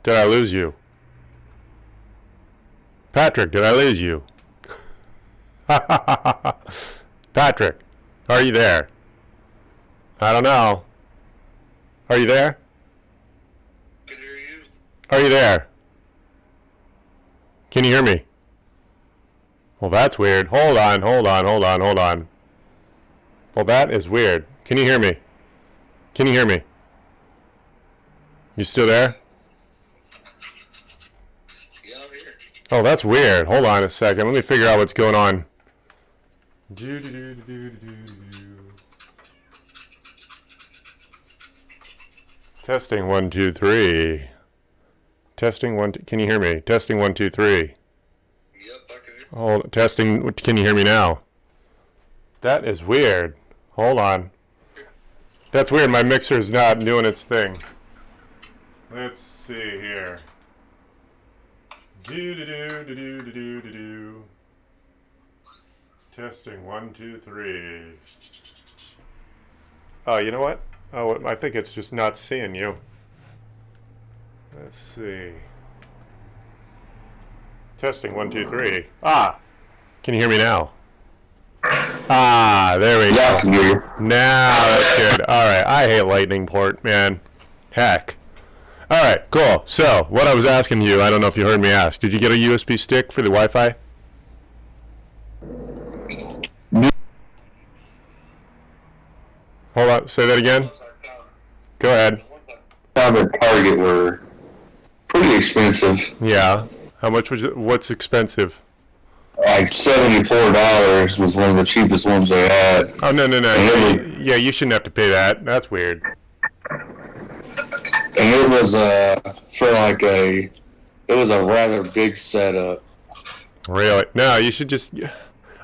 Did I lose you? Patrick, did I lose you? Patrick, are you there? I don't know. Are you there? Can hear you. Are you there? Can you hear me? Well, that's weird. Hold on. Well, that is weird. Can you hear me? Can you hear me? You still there? Yeah, I'm here. Oh, that's weird. Hold on a second. Let me figure out what's going on. Testing 1 2 3. Testing 1 2. Can you hear me? Testing 1 2 3. Yep, I can hear. Hold. Testing. Can you hear me now? That is weird. Hold on. That's weird. My mixer's not doing its thing. Let's see here. Do. Testing 1 2 3. Oh, you know what? Oh, I think it's just not seeing you. Let's see. Testing 1 2 3. Ah, can you hear me now? Ah, there we go. Yeah, I can hear you. Now that's good. All right, I hate Lightning port, man. Heck. All right, cool. So, what I was asking you, I don't know if you heard me ask. Did you get a USB stick for the Wi-Fi? Hold on, say that again. Go ahead. Found at Target were pretty expensive. Yeah. How much was it? What's expensive? Like $74 was one of the cheapest ones they had. Oh, no. Yeah, you shouldn't have to pay that. That's weird. And it was for like it was a rather big setup. Really? No, you should just...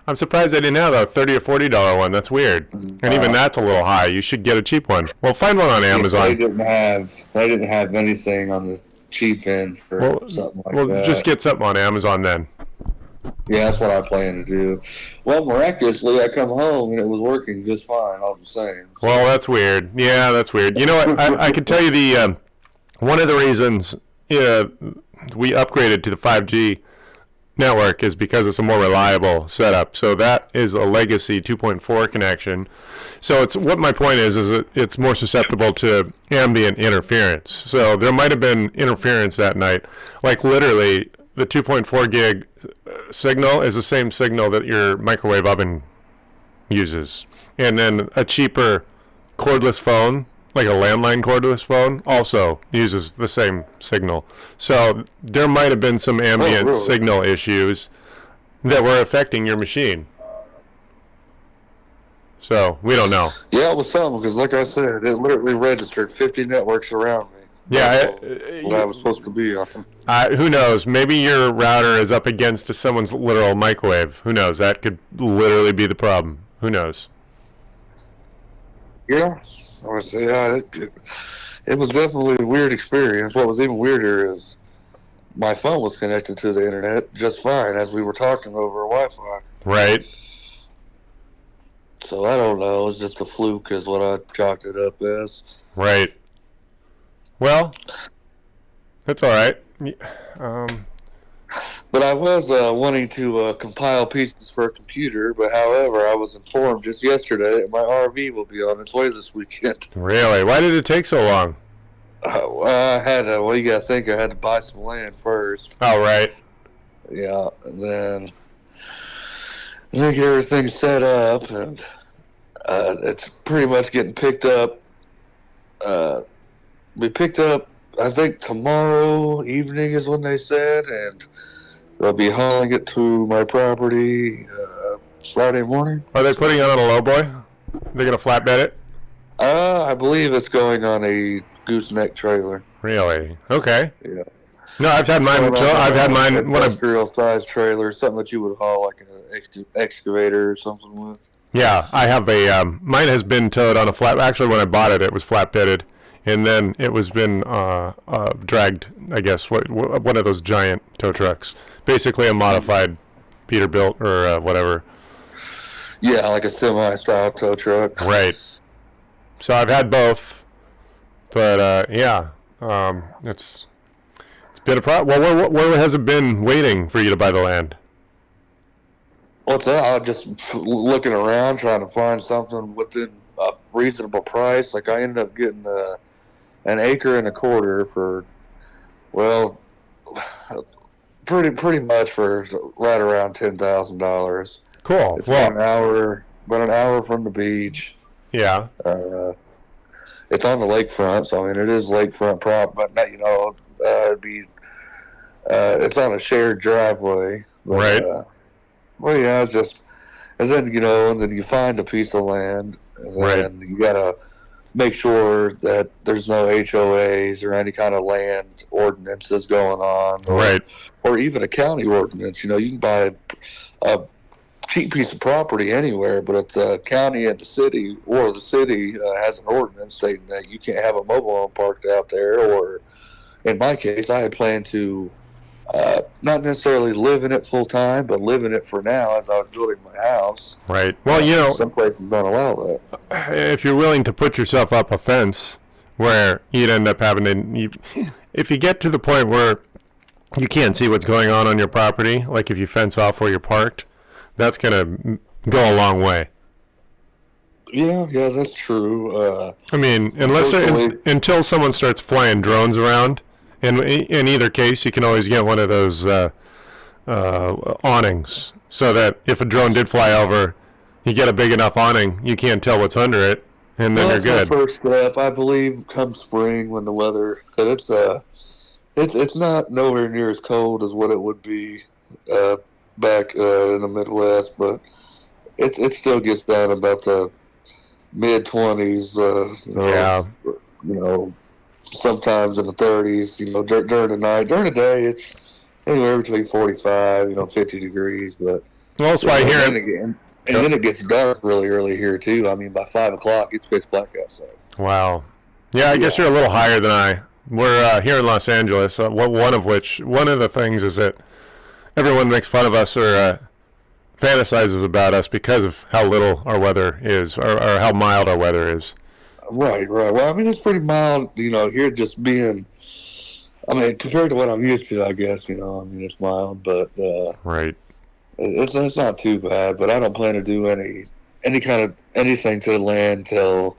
I'm surprised they didn't have a $30 or $40 one. That's weird. And even that's a little high. You should get a cheap one. Well, find one on Amazon. They didn't have anything on the cheap end for something like that. Well, just get something on Amazon then. Yeah, that's what I plan to do. Well, miraculously, I come home and it was working just fine. All the same. Well, that's weird. Yeah, that's weird. You know what? I can tell you the one of the reasons we upgraded to the 5G network is because it's a more reliable setup. So that is a legacy 2.4 connection. So it's what my point is it's more susceptible to ambient interference. So there might have been interference that night. Like literally, the 2.4 gig signal is the same signal that your microwave oven uses. And then a cheaper cordless phone, like a landline cordless phone, also uses the same signal. So there might have been some ambient signal issues that were affecting your machine. So we don't know. Yeah, it was something because, like I said, it literally registered 50 networks around me. Yeah, what I was supposed to be on. Who knows? Maybe your router is up against someone's literal microwave. Who knows? That could literally be the problem. Who knows? Yeah, it was definitely a weird experience. What was even weirder is my phone was connected to the internet just fine as we were talking over Wi-Fi. Right. So I don't know. It was just a fluke is what I chalked it up as. Right. Well, that's all right. But I was wanting to compile pieces for a computer, but however, I was informed just yesterday that my RV will be on its way this weekend. Really? Why did it take so long? I had to, well, you got to think I had to buy some land first. Oh, right. Yeah, and then I think everything's set up, and it's pretty much getting picked up. We picked up, I think, tomorrow evening is when they said, and they'll be hauling it to my property Friday morning. Are they putting it on a lowboy? They're going to flatbed it? I believe it's going on a gooseneck trailer. Really? Okay. Yeah. No, I've had mine. I've had mine. Industrial size trailer, something that you would haul like an excavator or something with. Yeah, I have a. Mine has been towed on a flat. Actually, when I bought it, it was flatbedded, and then it was been dragged. I guess one of those giant tow trucks, basically a modified Peterbilt or whatever. Yeah, like a semi-style tow truck. Right. So I've had both, but yeah, It's been a problem. Well, where has it been waiting for you to buy the land? What's that? I was just looking around trying to find something within a reasonable price. Like I ended up getting an acre and a quarter for, well, pretty much for right around $10,000. Cool. It's Well, about an hour from the beach. yeah. It's on the lakefront, so I mean it is lakefront prop, but not, it'd be it's on a shared driveway. But, Right. Well, yeah, it's just, and then and then you find a piece of land, and then you gotta make sure that there's no HOAs or any kind of land ordinances going on, or even a county ordinance. You can buy a cheap piece of property anywhere, but it's a county and the city, or the city has an ordinance stating that you can't have a mobile home parked out there. Or in my case, I had planned to not necessarily live in it full time, but live in it for now as I was building my house. Right. Well, some places don't allow that. if you're willing to put yourself up a fence where you'd end up having to, if you get to the point where you can't see what's going on your property, like if you fence off where you're parked, that's going to go a long way. Yeah, that's true. I mean, until someone starts flying drones around, and in either case, you can always get one of those awnings, so that if a drone did fly over, you get a big enough awning, you can't tell what's under it, and then you're good. That's my first step, I believe, come spring when the weather, because it's not nowhere near as cold as what it would be back in the Midwest, but it still gets down about the mid-20s. Sometimes in the 30s. During the night, during the day, it's anywhere between 45, 50 degrees. But well, that's why here again, and then it gets dark really early here too. I mean, by 5 o'clock, it's pitch black outside. Wow. Yeah, I guess you're a little higher than I. We're here in Los Angeles. One of the things is that everyone makes fun of us or fantasizes about us because of how little our weather is, or how mild our weather is. Right. Well, I mean, it's pretty mild, here just being, I mean, compared to what I'm used to, I guess, it's mild, but right. It's not too bad, but I don't plan to do any kind of anything to the land till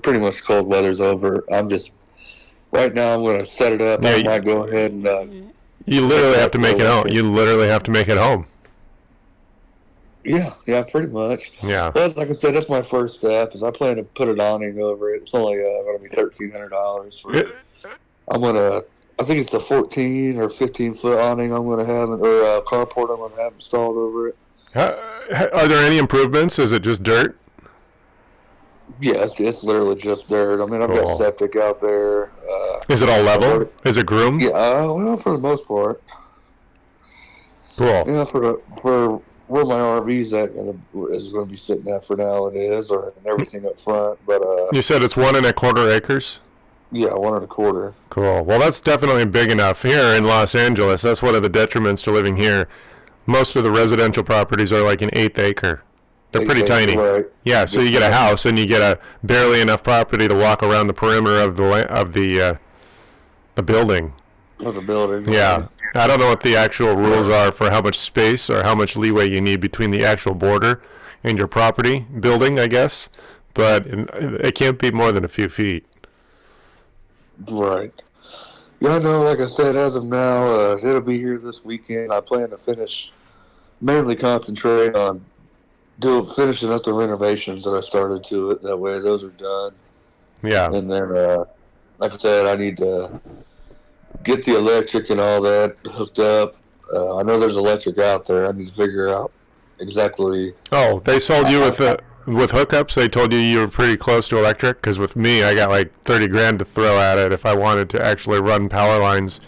pretty much cold weather's over. Right now I'm going to set it up. Yeah, I might go ahead and you literally have to make it home. You literally have to make it home. Yeah, pretty much. Yeah. That's, like I said, that's my first step. Is I plan to put an awning over it. It's only going to be $1,300 for it. I think it's the 14 or 15 foot awning I'm going to have, or carport I'm going to have installed over it. Are there any improvements? Is it just dirt? Yeah, it's literally just dirt. I mean, I've got septic out there. Is it all level? Is it groomed? Yeah, well, for the most part. Cool. Yeah, for where my RV's is going to be sitting at for now, it is, and everything up front. But you said it's 1.25 acres? Yeah, 1.25. Cool. Well, that's definitely big enough. Here in Los Angeles, that's one of the detriments to living here. Most of the residential properties are like an 1/8 acre. They're pretty tiny. Right. Yeah, so you get a house and you get a barely enough property to walk around the perimeter of the building. Of the building. Yeah. Right. I don't know what the actual rules are for how much space or how much leeway you need between the actual border and your property building, I guess. But it can't be more than a few feet. Right. Yeah, no, like I said, as of now, it'll be here this weekend. I plan to mainly concentrate on finishing up the renovations that I started to it. That way those are done. Yeah. And then, like I said, I need to get the electric and all that hooked up. I know there's electric out there. I need to figure out exactly. Oh, they sold you with hookups? They told you were pretty close to electric? Because with me, I got like $30,000 to throw at it if I wanted to actually run power lines.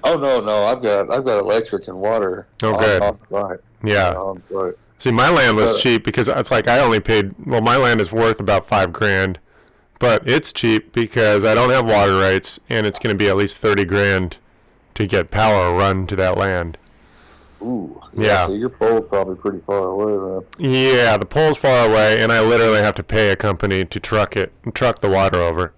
Oh no, I've got electric and water. Oh, good. Right. Yeah. Right. See, my land was cheap because it's like I only paid. Well, my land is worth about $5,000, but it's cheap because I don't have water rights, and it's going to be at least $30,000 to get power run to that land. Ooh. Yeah. So your pole's probably pretty far away then. Yeah, the pole's far away, and I literally have to pay a company to truck the water over.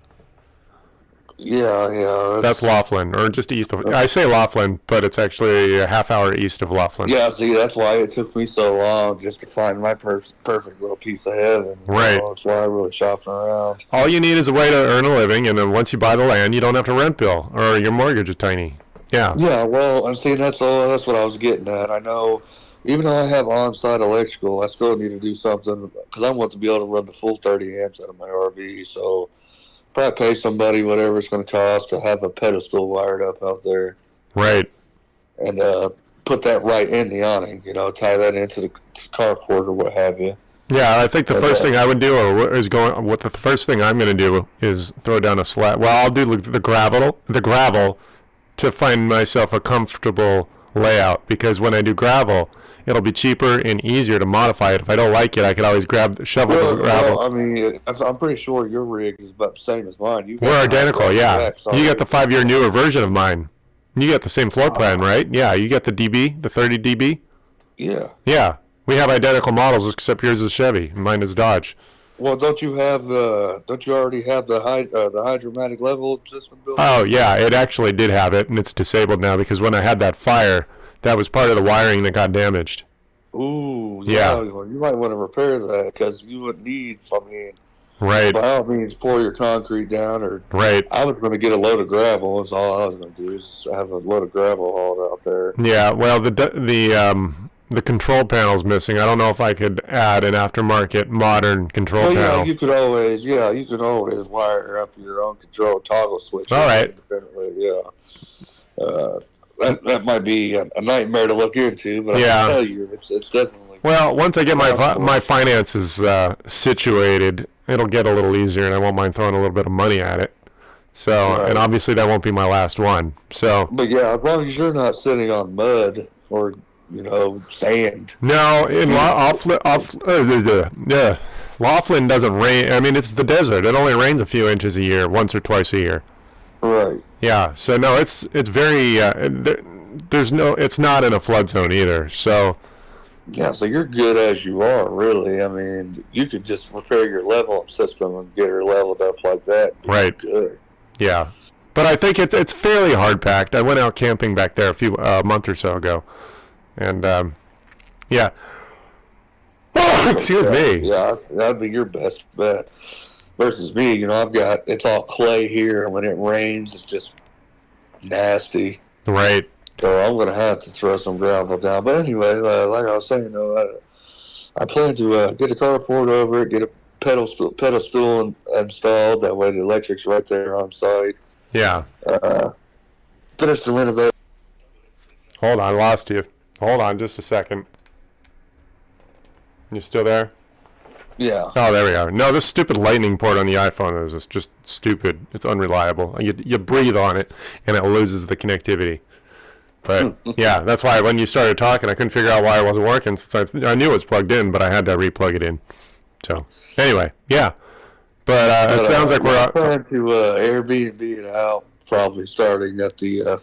Yeah. That's Laughlin, or just east of. I say Laughlin, but it's actually a half hour east of Laughlin. Yeah, see, that's why it took me so long just to find my perfect little piece of heaven. Right. That's why I really shopping around. All you need is a way to earn a living, and then once you buy the land, you don't have to rent bill, or your mortgage is tiny. Yeah. Yeah, well, and see, that's what I was getting at. I know, even though I have on-site electrical, I still need to do something because I want to be able to run the full 30 amps out of my RV. So probably pay somebody whatever it's going to cost to have a pedestal wired up out there. Right. And put that right in the awning, tie that into the carport or what have you. Yeah, I think the first thing I would do the first thing I'm going to do is throw down a slab. Well, I'll do the gravel to find myself a comfortable layout, because when I do gravel, it'll be cheaper and easier to modify it. If I don't like it, I could always shovel the gravel. Well, I mean, I'm pretty sure your rig is about the same as mine. We're identical, yeah. You got the 5-year newer version of mine. You got the same floor plan, right? Yeah, you got the DB, the 30 DB? Yeah. Yeah. We have identical models, except yours is Chevy and mine is Dodge. Well, don't you already have the hydromatic level system built? Oh, yeah, it actually did have it, and it's disabled now because when I had that fire, that was part of the wiring that got damaged. Ooh, yeah. Well, you might want to repair that, because you would need, right. By all means, pour your concrete down, or right. I was going to get a load of gravel. That's all I was going to do, is have a load of gravel hauled out there. Yeah, well, the control panel's missing. I don't know if I could add an aftermarket modern control panel. You could always wire up your own control toggle switch. All right. Independently, yeah. That might be a nightmare to look into, but I can tell you, it's definitely. Well, once I get my finances situated, it'll get a little easier, and I won't mind throwing a little bit of money at it. So, and obviously that won't be my last one. So. But yeah, as long as you're not sitting on mud or sand. No, in Laughlin doesn't rain. I mean, it's the desert. It only rains a few inches a year, once or twice a year. Right. Yeah. So no, it's very. It's not in a flood zone either. So. Yeah, so you're good as you are, really. I mean, you could just repair your leveling system and get her leveled up like that. Right. Good. Yeah, but I think it's fairly hard packed. I went out camping back there a month or so ago. And, yeah. Excuse me. Yeah, that'd be your best bet. Versus me, it's all clay here, and when it rains, it's just nasty. Right. So I'm going to have to throw some gravel down. But anyway, like I was saying, I plan to get a carport over it, get a pedal stool installed. That way the electric's right there on site. Yeah. Finish the renovation. Hold on, I lost you. Hold on just a second. You still there? Yeah. Oh, there we are. No, this stupid lightning port on the iPhone is just stupid. It's unreliable. You breathe on it, and it loses the connectivity. But, yeah, that's why when you started talking, I couldn't figure out why it wasn't working. Since I knew it was plugged in, but I had to re-plug it in. So, anyway, yeah. But it sounds like we're... planning to Airbnb it out, probably starting at the...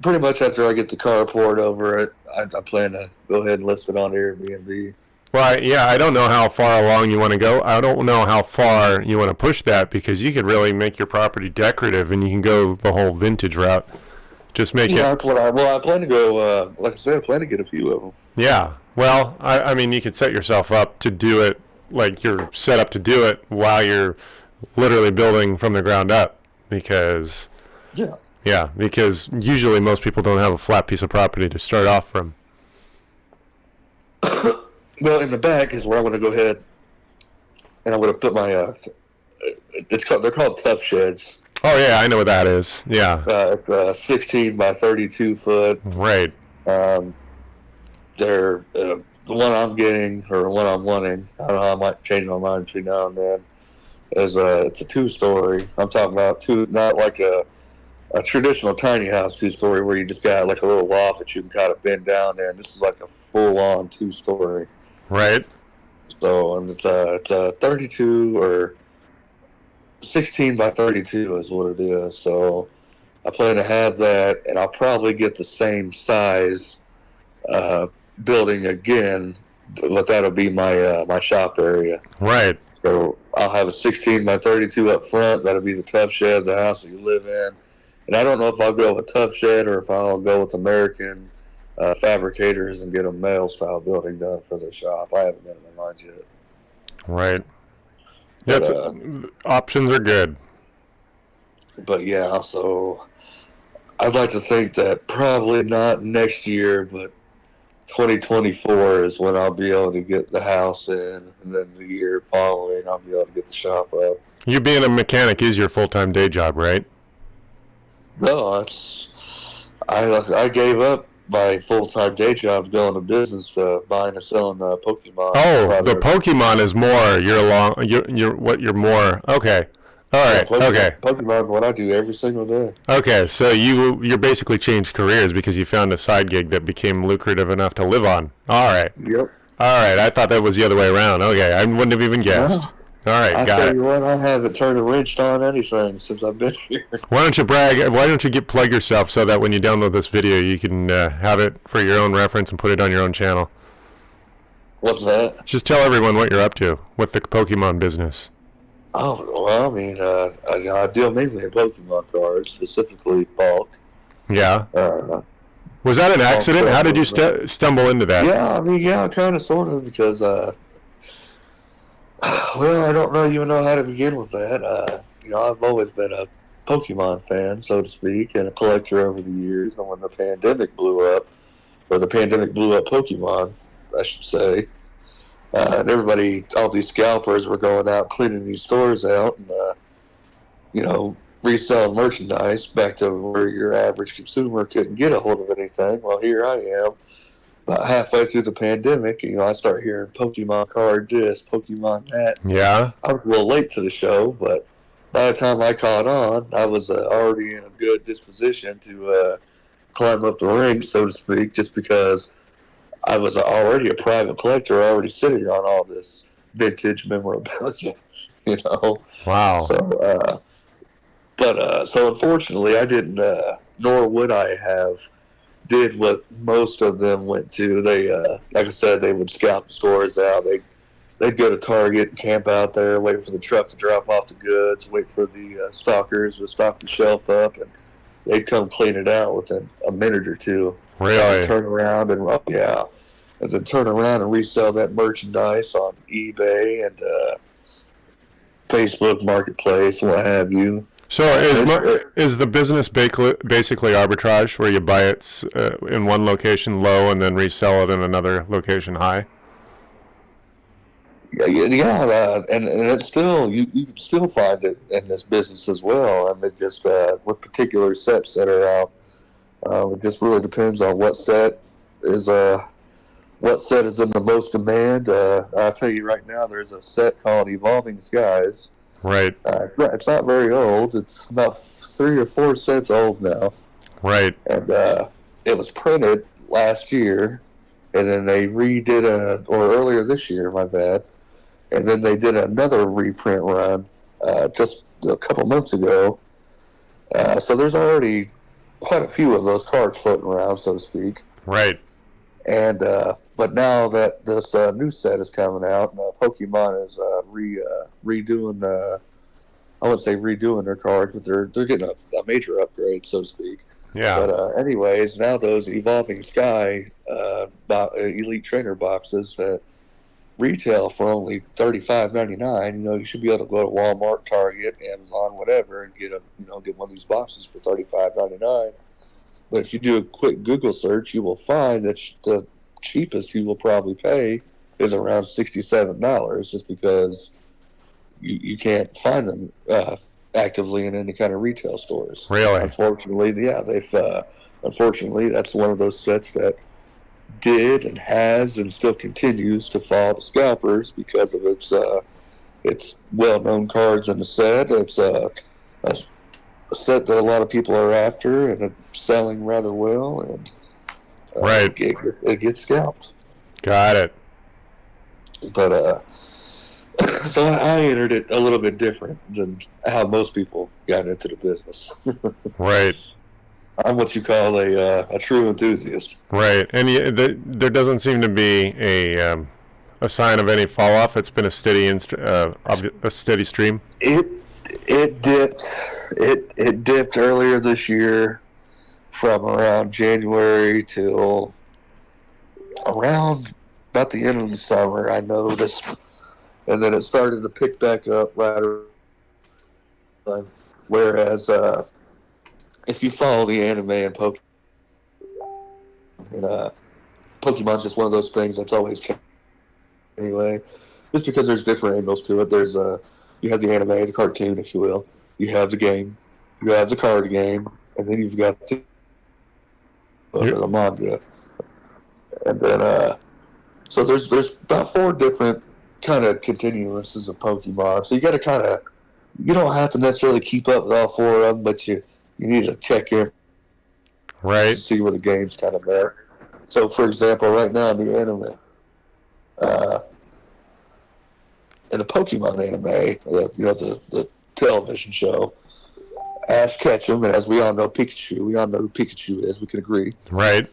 pretty much after I get the carport over it, I plan to go ahead and list it on Airbnb. Well, yeah, I don't know how far along you want to go. I don't know how far you want to push that, because you could really make your property decorative, and you can go the whole vintage route. Just make it... I plan to go, like I said, I plan to get a few of them. Yeah. Well, I mean, you could set yourself up to do it, like you're set up to do it while you're literally building from the ground up, because... Yeah. Yeah, because usually most people don't have a flat piece of property to start off from. Well, in the back is where I'm going to go ahead, and I'm going to put my. They're called tough sheds. Oh yeah, I know what that is. Yeah. It's 16 by 32 foot. Right. They're the one I'm getting, or the one I'm wanting. I don't know. I might change my mind between now and then. It's a 2-story. I'm talking about two, not like a traditional tiny house 2-story where you just got like a little loft that you can kind of bend down in. This is like a full-on 2-story. Right. So, and it's a 32 or 16 by 32 is what it is. So I plan to have that, and I'll probably get the same size building again, but that'll be my my shop area. Right. So I'll have a 16 by 32 up front. That'll be the tough shed, the house that you live in. And I don't know if I'll go with tough shed or if I'll go with American fabricators and get a male style building done for the shop. I haven't made my mind yet. Right. Yeah, options are good. But yeah, so I'd like to think that probably not next year, but 2024 is when I'll be able to get the house in, and then the year following I'll be able to get the shop up. You being a mechanic is your full-time day job, right? No, I gave up my full-time day job going to business, buying and selling Pokemon. Oh, the Pokemon is more. You're more. Okay. All right. Yeah, okay. Pokemon is what I do every single day. Okay, so you're basically changed careers because you found a side gig that became lucrative enough to live on. All right. Yep. All right. I thought that was the other way around. Okay, I wouldn't have even guessed. No. All right, got it. I tell you what, I haven't turned a wrench on anything since I've been here. Why don't you brag? Why don't you plug yourself so that when you download this video, you can have it for your own reference and put it on your own channel? What's that? Just tell everyone what you're up to with the Pokemon business. Oh, well, I mean, I deal mainly in Pokemon cards, specifically bulk. Yeah. Was that an accident? How did you stumble into that? Yeah, I mean, yeah, kind of, sort of, because, well, I don't even know how to begin with that. I've always been a Pokemon fan, so to speak, and a collector over the years. And when the pandemic blew up, or the pandemic blew up Pokemon, I should say, and everybody, all these scalpers were going out cleaning these stores out and, reselling merchandise back to where your average consumer couldn't get a hold of anything. Well, here I am, about halfway through the pandemic, I start hearing Pokemon card this, Pokemon that. Yeah. I was a little late to the show, but by the time I caught on, I was already in a good disposition to climb up the ranks, so to speak, just because I was already a private collector, already sitting on all this vintage memorabilia, Wow. So, so unfortunately, I didn't, nor would I have, did what most of them went to. They, like I said, they would scout the stores out. They'd go to Target and camp out there, wait for the truck to drop off the goods, wait for the stockers to stock the shelf up, and they'd come clean it out within a minute or two. Really? Turn around and then turn around and resell that merchandise on eBay and Facebook Marketplace, what have you. So is the business basically arbitrage, where you buy it in one location low and then resell it in another location high? Yeah, and it's still, you can still find it in this business as well. I mean, just with particular sets that are out, it just really depends on what set is in the most demand. I'll tell you right now, there's a set called Evolving Skies. Right. It's not very old. It's about 3 or 4 sets old now. Right. And it was printed last year, and then they redid or earlier this year, my bad. And then they did another reprint run just a couple months ago. So there's already quite a few of those cards floating around, so to speak. Right. And but now that this new set is coming out, Pokemon is redoing. I wouldn't say redoing their cards, but they're getting a major upgrade, so to speak. Yeah. But anyways, now those Evolving Sky Elite Trainer boxes that retail for only $35.99. You should be able to go to Walmart, Target, Amazon, whatever, and get get one of these boxes for $35.99. But if you do a quick Google search, you will find that the cheapest you will probably pay is around $67, just because you can't find them actively in any kind of retail stores. Really? Unfortunately, yeah, unfortunately, that's one of those sets that did and has and still continues to fall to scalpers because of its well-known cards in the set. It's a set that a lot of people are after, and it's selling rather well, and right, it gets scalped. Got it. But so I entered it a little bit different than how most people got into the business. Right. I'm what you call a true enthusiast. Right, and there doesn't seem to be a a sign of any fall off? It's been a steady a steady stream. It dipped. It dipped earlier this year from around January till around about the end of the summer. I noticed, and then it started to pick back up right around. Whereas if you follow the anime and Pokemon's just one of those things that's always changing anyway. Just because there's different angles to it. There's you have the anime, the cartoon, if you will. You have the game. You have the card game, and then you've got the manga. And then so there's about 4 different kind of continuouses of Pokemon. So you got to kind of, you don't have to necessarily keep up with all 4 of them, but you need to check in, right, to see where the game's kind of at. So, for example, right now in the anime, in the Pokemon anime, the television show, Ash Ketchum, and as we all know, Pikachu. We all know who Pikachu is. We can agree. right.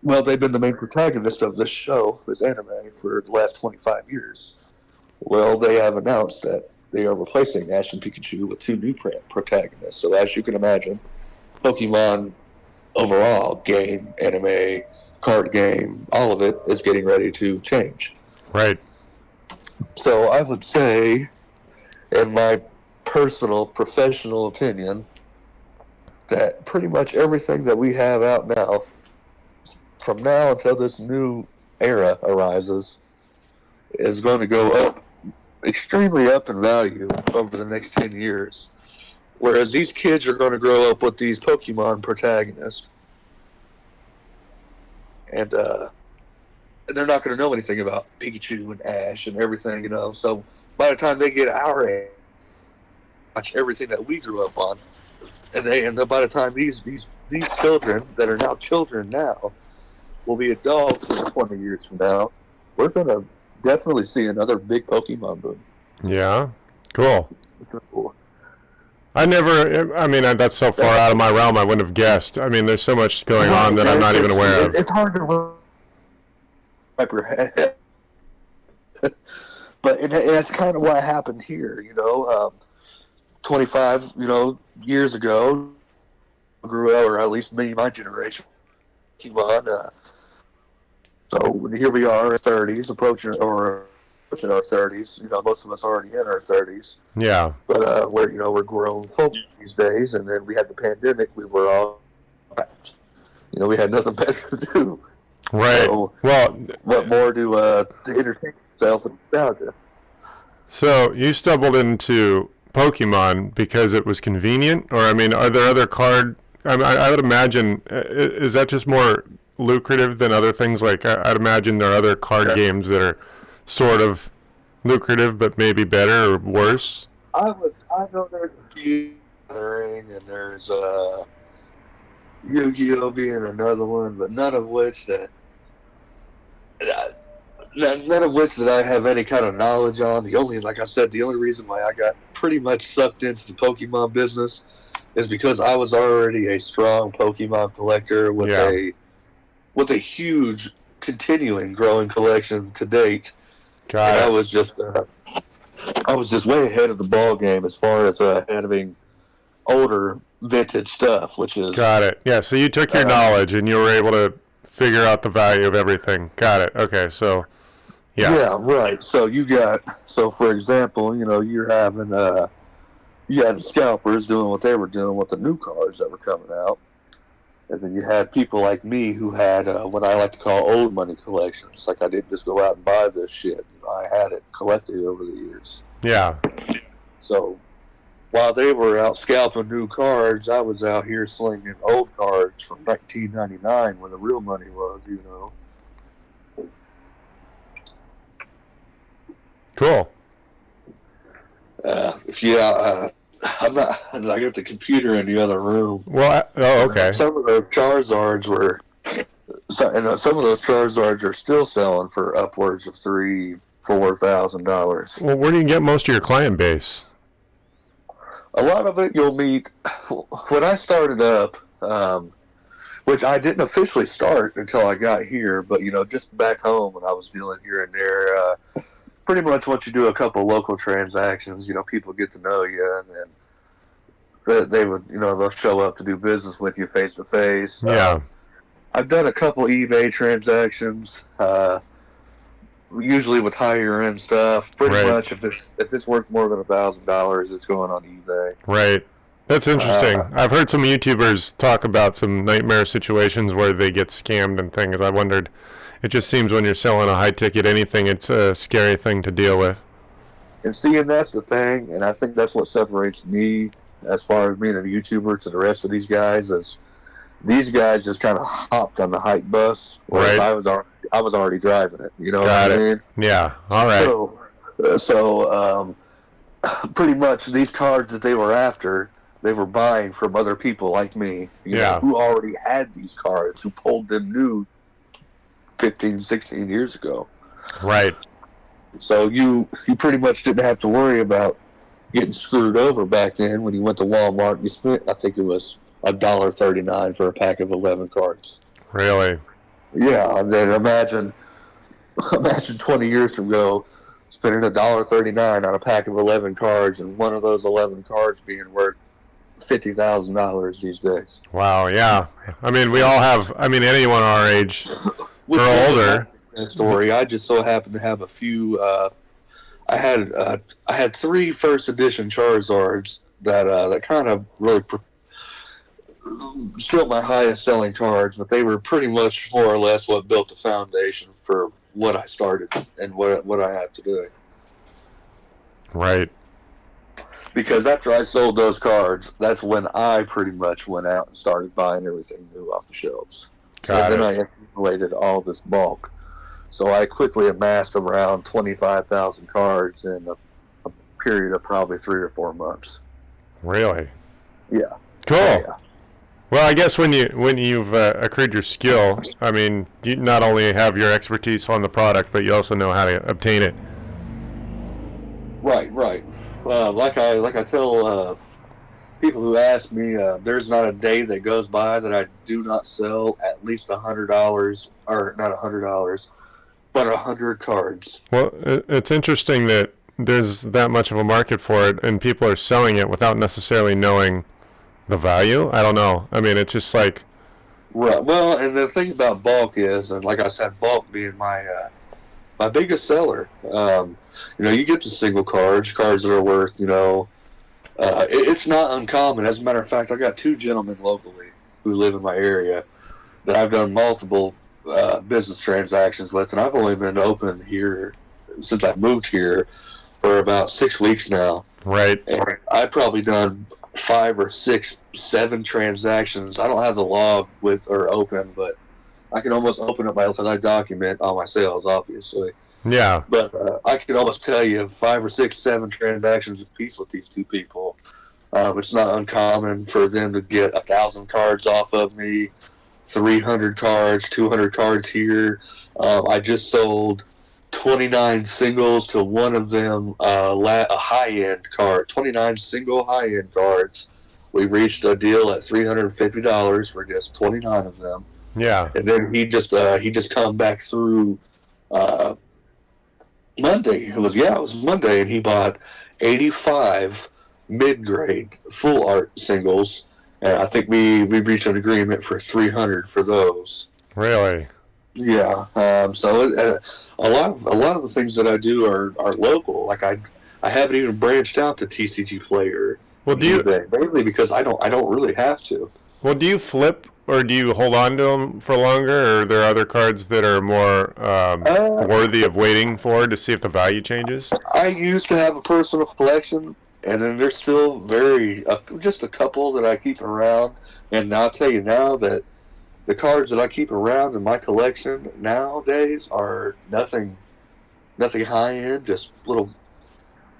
Well, they've been the main protagonist of this show, this anime, for the last 25 years. Well, they have announced that they are replacing Ash and Pikachu with 2 new protagonists. So, as you can imagine, Pokemon overall, game, anime, card game, all of it is getting ready to change. Right. So I would say, in my personal, professional opinion, that pretty much everything that we have out now, from now until this new era arises, is going to go up, extremely up in value over the next 10 years. Whereas these kids are going to grow up with these Pokemon protagonists. And they're not going to know anything about Pikachu and Ash and everything, So by the time they get our age, watch everything that we grew up on. And by the time these children that are now children now will be adults in 20 years from now, we're going to definitely see another big Pokemon boom. Yeah. Cool. Cool. That's so far out of my realm, I wouldn't have guessed. I mean, there's so much going on that I'm not even aware of. It's hard to wrap your head. But that's kind of what happened here, 25, years ago, grew up, or at least me, my generation, Pokemon. So here we are in our 30s, approaching our 30s. Most of us already in our 30s. Yeah. But we're grown folk these days, and then we had the pandemic. We were all, we had nothing better to do. Right. So, well, what more to entertain yourself and nostalgia? So you stumbled into Pokemon because it was convenient, or are there other card? I would imagine, is that just more lucrative than other things? Like I'd imagine there are other card games that are sort of lucrative, but maybe better or worse. I know there's a few, and there's Yu-Gi-Oh being another one, but none of which that I have any kind of knowledge on. Like I said, the only reason why I got pretty much sucked into the Pokemon business is because I was already a strong Pokemon collector with a huge continuing growing collection to date. And I was just way ahead of the ball game as far as having older vintage stuff, which is got it. Yeah, so you took your knowledge and you were able to figure out the value of everything. Got it. Okay, so yeah, right. So for example, you're having you had the scalpers doing what they were doing with the new cards that were coming out. And then you had people like me who had what I like to call old money collections. Like I didn't just go out and buy this shit. I had it collected over the years. Yeah. So while they were out scalping new cards, I was out here slinging old cards from 1999 when the real money was, Cool. I'm not. I got the computer in the other room. Well, okay. Some of those Charizards are still selling for upwards of $3,000-$4,000. Well, where do you get most of your client base? A lot of it you'll meet. When I started up, which I didn't officially start until I got here. But just back home when I was dealing here and there, pretty much once you do a couple local transactions, people get to know you, and then they would, they'll show up to do business with you face to face. Yeah. I've done a couple eBay transactions, usually with higher end stuff. Pretty much, if it's worth more than $1,000, it's going on eBay. Right. That's interesting. I've heard some YouTubers talk about some nightmare situations where they get scammed and things. I wondered. It just seems when you're selling a high ticket anything, it's a scary thing to deal with. And seeing that's the thing, and I think that's what separates me as far as being a YouTuber to the rest of these guys is these guys just kind of hopped on the hype bus, whereas right. I was already driving it. You know Got what it. I mean? Yeah. All right. So pretty much these cards that they were after, they were buying from other people like me, you know, who already had these cards, who pulled them new 15, 16 years ago. Right. So you pretty much didn't have to worry about getting screwed over back then when you went to Walmart. You spent, I think it was $1.39 for a pack of 11 cards. Really? Yeah, and then imagine 20 years ago spending $1.39 on a pack of 11 cards, and one of those 11 cards being worth $50,000 these days. Wow, yeah. I mean, we all have, anyone our age or older. Story. I just so happened to have a few. I had 3 first edition Charizards that kind of really still my highest selling cards, but they were pretty much more or less what built the foundation for what I started and what I have today. Right. Because after I sold those cards, that's when I pretty much went out and started buying everything new off the shelves. Then I accumulated all this bulk. So I quickly amassed around 25,000 cards in a period of probably 3 or 4 months. Really? Yeah. Cool. Yeah. Well, I guess when you've accrued your skill, you not only have your expertise on the product, but you also know how to obtain it. Right. Like I tell people who ask me, there's not a day that goes by that I do not sell at least $100, or not $100, but 100 cards. Well, it's interesting that there's that much of a market for it, and people are selling it without necessarily knowing the value. I don't know. It's just like... Right. Well, and the thing about bulk is, and like I said, bulk being my biggest seller. You get the single cards that are worth, it's not uncommon. As a matter of fact, I got 2 gentlemen locally who live in my area that I've done multiple business transactions with, and I've only been open here since I moved here for about 6 weeks now. Right. And I've probably done 5 or 6, 7 transactions. I don't have the log with or open, but I can almost open up because I document all my sales, obviously. Yeah. But I could almost tell you 5 or 6, 7 transactions apiece with these 2 people. It's not uncommon for them to get 1,000 cards off of me, 300 cards, 200 cards here. I just sold 29 singles to one of them, a high-end card, 29 single high-end cards. We reached a deal at $350 for just 29 of them. Yeah. And then he just come back through Monday. It was Monday, and he bought 85 mid-grade full art singles, and I think we reached an agreement for 300 for those. Really? Yeah. So a lot of the things that I do are local. Like I haven't even branched out to TCG Player. Well, do you? Mainly because I don't really have to. Well, do you flip or do you hold on to them for longer, or are there other cards that are more worthy of waiting for to see if the value changes? I used to have a personal collection, and then there's still just a couple that I keep around. And I'll tell you now that the cards that I keep around in my collection nowadays are nothing high end, just little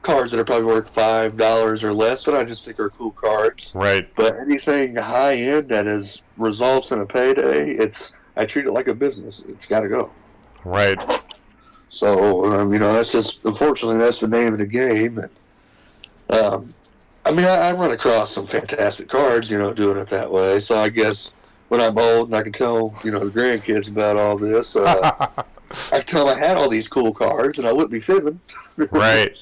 cards that are probably worth $5 or less, that I just think are cool cards. Right. But anything high end that results in a payday, I treat it like a business. It's got to go. Right. So that's just, unfortunately, that's the name of the game. And I run across some fantastic cards, doing it that way. So I guess when I'm old and I can tell, you know, the grandkids about all this. I tell them I had all these cool cars and I wouldn't be fibbing. Right.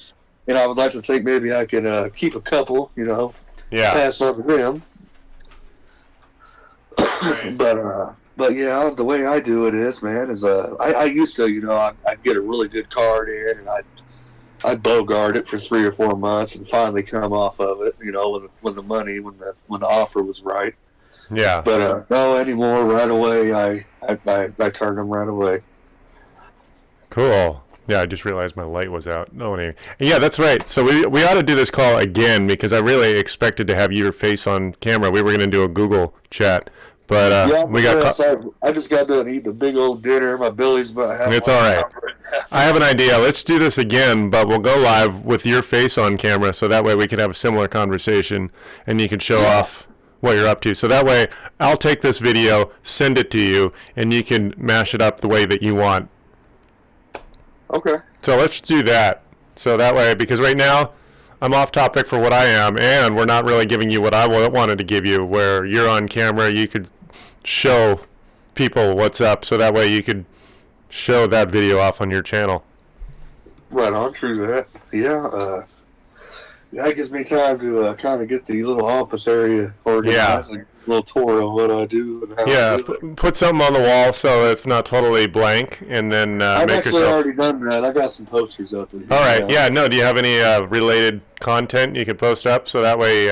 And I would like to think maybe I can keep a couple, you know, pass on to them. Right. But yeah, the way I do it is, man, is I used to, you know, I'd get a really good card in and I'd bogart it for 3 or 4 months and finally come off of it, you know, when the offer was right. Yeah. But no anymore. Right away, I turn them right away. Cool. Yeah, I just realized my light was out. No one. Yeah, that's right. So we ought to do this call again because I really expected to have your face on camera. We were going to do a Google chat, but yeah, we got. I just got done eating a big old dinner. My belly's about half. It's all right. I have an idea. Let's do this again, but we'll go live with your face on camera, so that way we can have a similar conversation, and you can show off what you're up to. So that way, I'll take this video, send it to you, and you can mash it up the way that you want. Okay. So let's do that. So that way, because right now, I'm off topic for what I am, and we're not really giving you what I wanted to give you, where you're on camera, you could show people what's up, so that way you could show that video off on your channel. Right on, true that. Yeah, that gives me time to kind of get the little office area organized. Yeah. A little tour of what I do and how I do it. Put something on the wall so it's not totally blank, and then I've make actually yourself. already done that. I got some posters up there. All right. Yeah. No. Do you have any related content you could post up so that way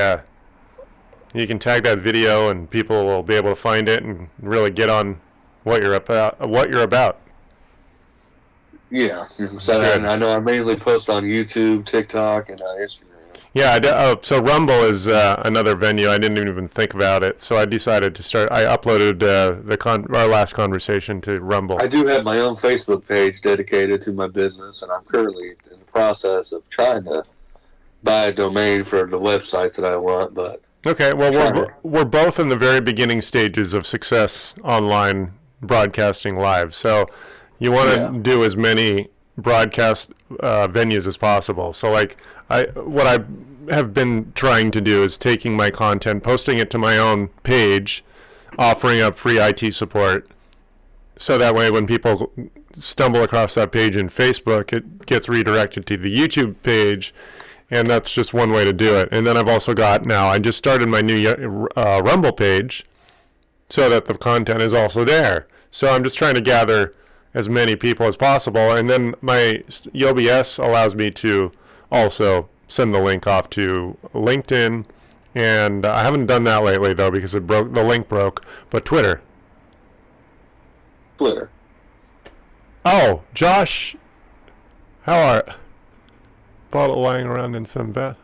you can tag that video and people will be able to find it and really get on what you're about. Yeah. So I know I mainly post on YouTube, TikTok, and Instagram. Yeah, so Rumble is another venue. I didn't even think about it, so I decided to start. I uploaded our last conversation to Rumble. I do have my own Facebook page dedicated to my business, and I'm currently in the process of trying to buy a domain for the website that I want. But okay, well, we're both in the very beginning stages of success online broadcasting live, so you want to do as many broadcast venues as possible. So like what I have been trying to do is taking my content, posting it to my own page, offering up free IT support, so that way when people stumble across that page in Facebook, it gets redirected to the YouTube page, and that's just one way to do it. And then I've also got I just started my new Rumble page so that the content is also there. So I'm just trying to gather as many people as possible, and then my OBS allows me to also send the link off to LinkedIn, and I haven't done that lately though because the link broke. But Twitter. Oh, Josh, how are bottle lying around in some vat?